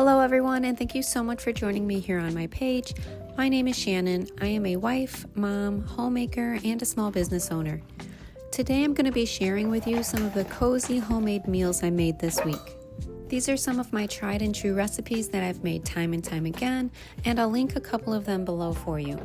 Hello everyone, and thank you so much for joining me here on my page. My name is Shannon. I am a wife, mom, homemaker, and a small business owner. Today I'm going to be sharing with you some of the cozy homemade meals I made this week. These are some of my tried and true recipes that I've made time and time again, and I'll link a couple of them below for you.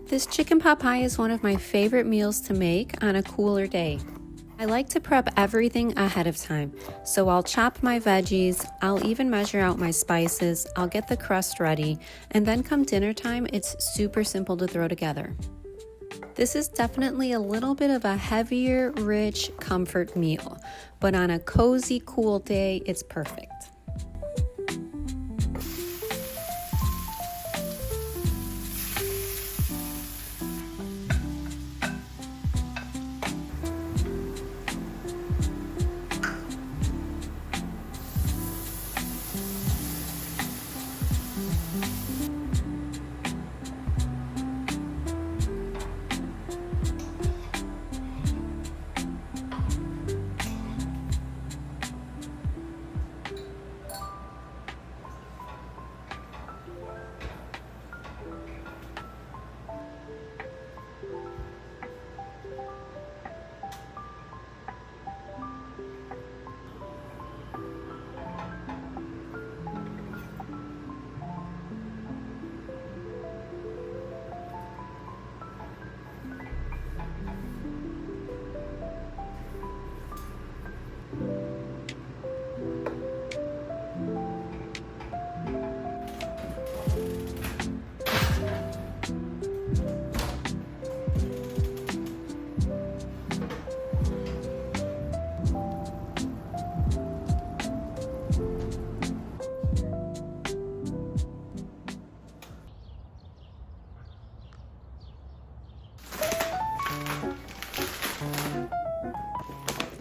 This chicken pot pie is one of my favorite meals to make on a cooler day. I like to prep everything ahead of time, so I'll chop my veggies, I'll even measure out my spices, I'll get the crust ready, and then come dinner time, it's super simple to throw together. This is definitely a little bit of a heavier, rich comfort meal, but on a cozy, cool day, it's perfect.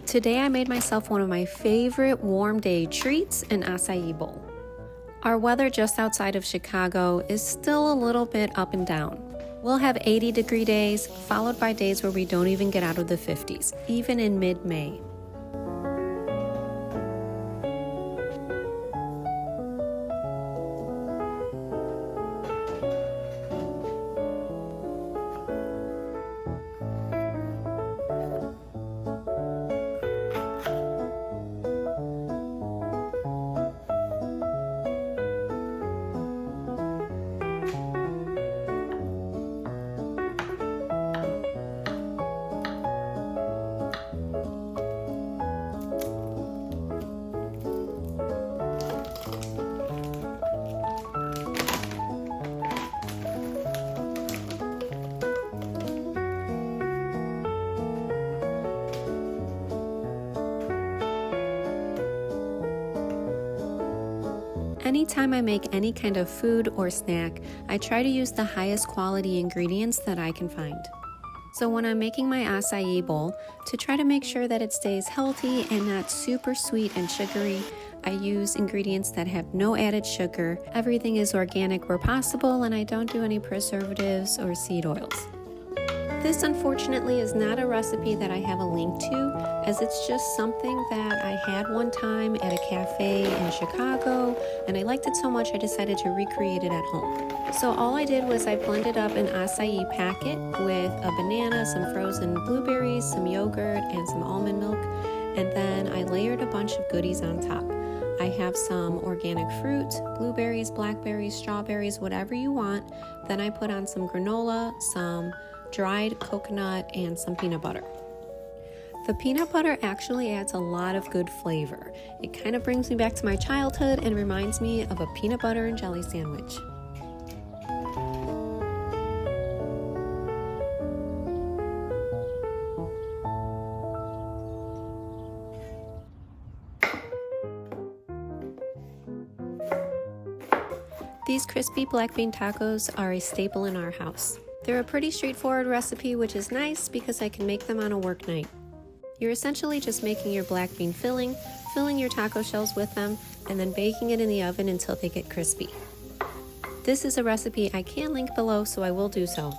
Today I made myself one of my favorite warm day treats, an acai bowl. Our weather just outside of Chicago is still a little bit up and down. We'll have 80-degree days, followed by days where we don't even get out of the 50s, even in mid-May. Anytime I make any kind of food or snack, I try to use the highest quality ingredients that I can find. So when I'm making my acai bowl, to try to make sure that it stays healthy and not super sweet and sugary, I use ingredients that have no added sugar. Everything is organic where possible, and I don't do any preservatives or seed oils. This unfortunately is not a recipe that I have a link to, as it's just something that I had one time at a cafe in Chicago, and I liked it so much I decided to recreate it at home. So all I did was I blended up an acai packet with a banana, some frozen blueberries, some yogurt, and some almond milk, and then I layered a bunch of goodies on top. I have some organic fruit, blueberries, blackberries, strawberries, whatever you want. Then I put on some granola, some dried coconut, and some peanut butter. The peanut butter actually adds a lot of good flavor. It kind of brings me back to my childhood and reminds me of a peanut butter and jelly sandwich. These crispy black bean tacos are a staple in our house. They're a pretty straightforward recipe, which is nice because I can make them on a work night. You're essentially just making your black bean filling, filling your taco shells with them, and then baking it in the oven until they get crispy. This is a recipe I can link below, so I will do so.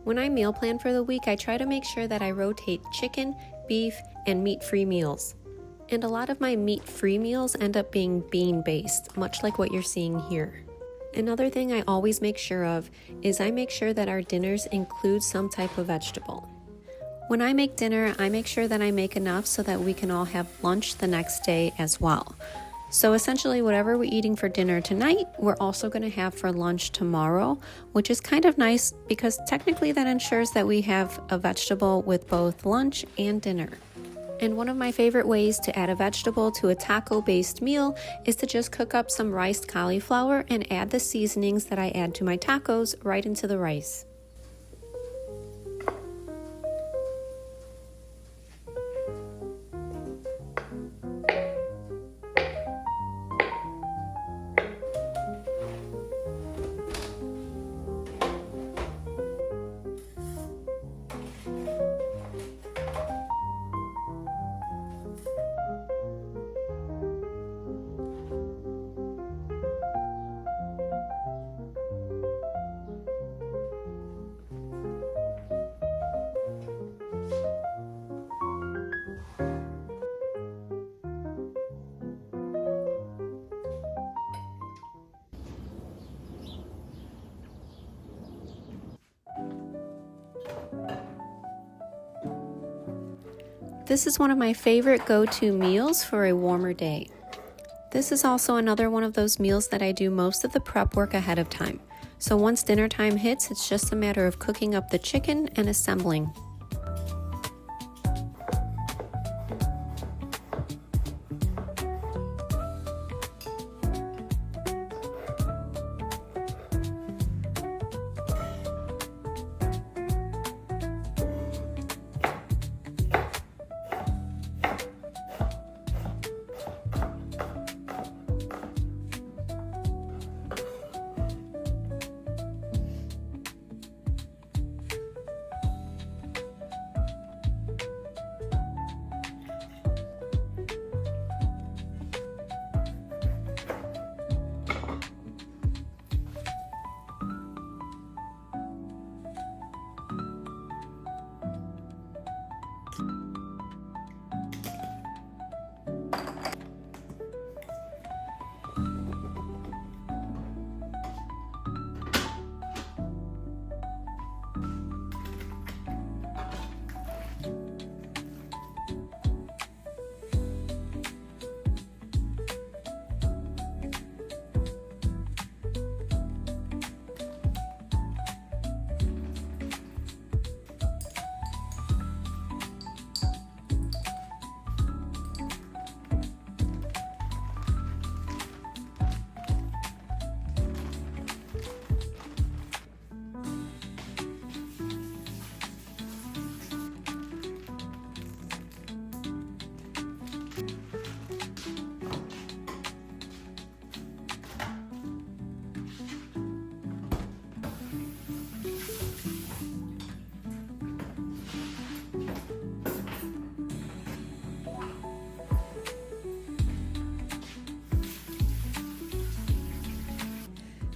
When I meal plan for the week, I try to make sure that I rotate chicken, beef, and meat-free meals. And a lot of my meat-free meals end up being bean-based, much like what you're seeing here. Another thing I always make sure of is I make sure that our dinners include some type of vegetable. When I make dinner, I make sure that I make enough so that we can all have lunch the next day as well. So essentially, whatever we're eating for dinner tonight, we're also going to have for lunch tomorrow, which is kind of nice because technically that ensures that we have a vegetable with both lunch and dinner. And one of my favorite ways to add a vegetable to a taco-based meal is to just cook up some riced cauliflower and add the seasonings that I add to my tacos right into the rice. This is one of my favorite go-to meals for a warmer day. This is also another one of those meals that I do most of the prep work ahead of time. So once dinner time hits, it's just a matter of cooking up the chicken and assembling.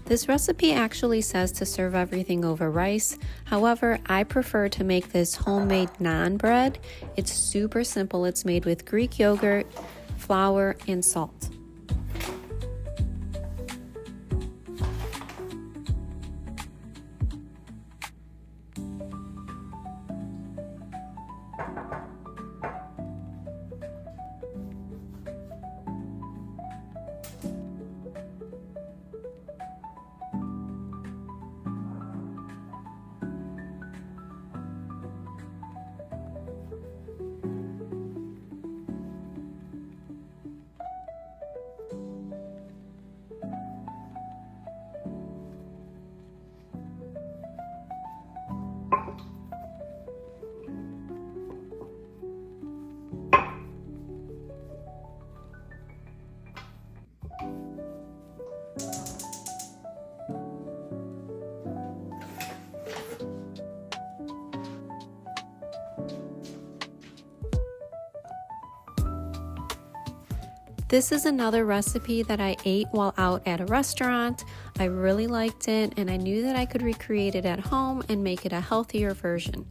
This recipe actually says to serve everything over rice. However, I prefer to make this homemade naan bread. It's super simple. It's made with Greek yogurt, flour, and salt. This is another recipe that I ate while out at a restaurant. I really liked it, and I knew that I could recreate it at home and make it a healthier version.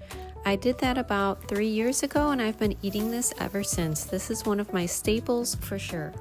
I did that about 3 years ago, and I've been eating this ever since. This is one of my staples for sure.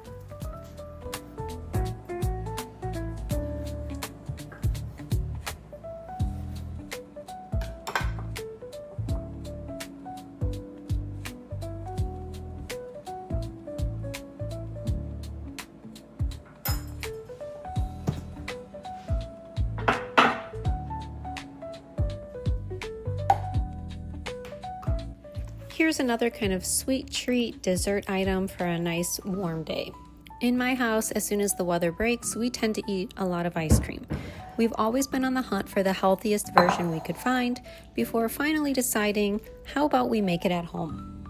Here's another kind of sweet treat dessert item for a nice warm day. In my house, as soon as the weather breaks, we tend to eat a lot of ice cream. We've always been on the hunt for the healthiest version we could find before finally deciding, how about we make it at home?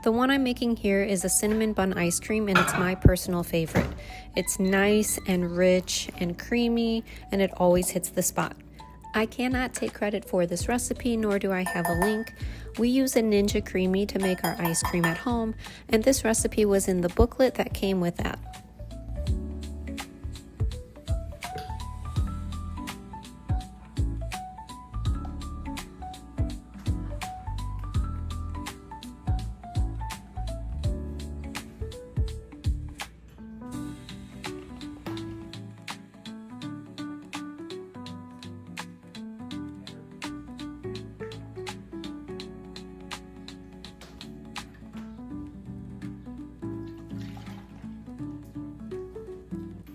The one I'm making here is a cinnamon bun ice cream, and it's my personal favorite. It's nice and rich and creamy, and it always hits the spot. I cannot take credit for this recipe, nor do I have a link. We use a Ninja Creamy to make our ice cream at home, and this recipe was in the booklet that came with that.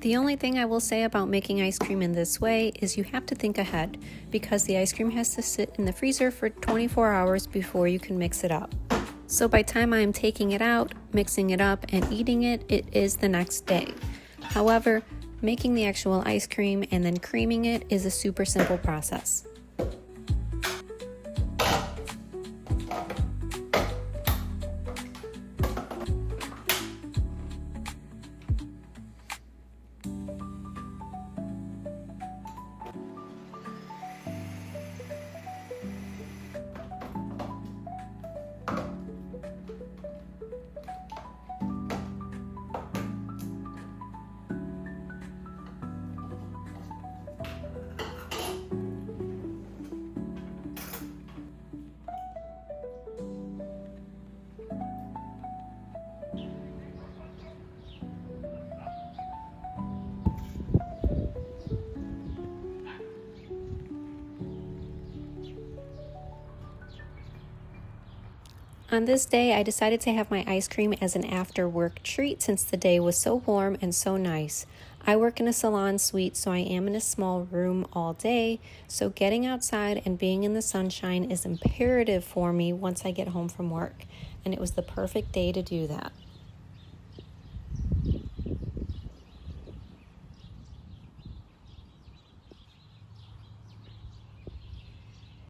The only thing I will say about making ice cream in this way is you have to think ahead, because the ice cream has to sit in the freezer for 24 hours before you can mix it up. So by the time I'm taking it out, mixing it up, and eating it, it is the next day. However, making the actual ice cream and then creaming it is a super simple process. On this day, I decided to have my ice cream as an after-work treat since the day was so warm and so nice. I work in a salon suite, so I am in a small room all day, so getting outside and being in the sunshine is imperative for me once I get home from work, and it was the perfect day to do that.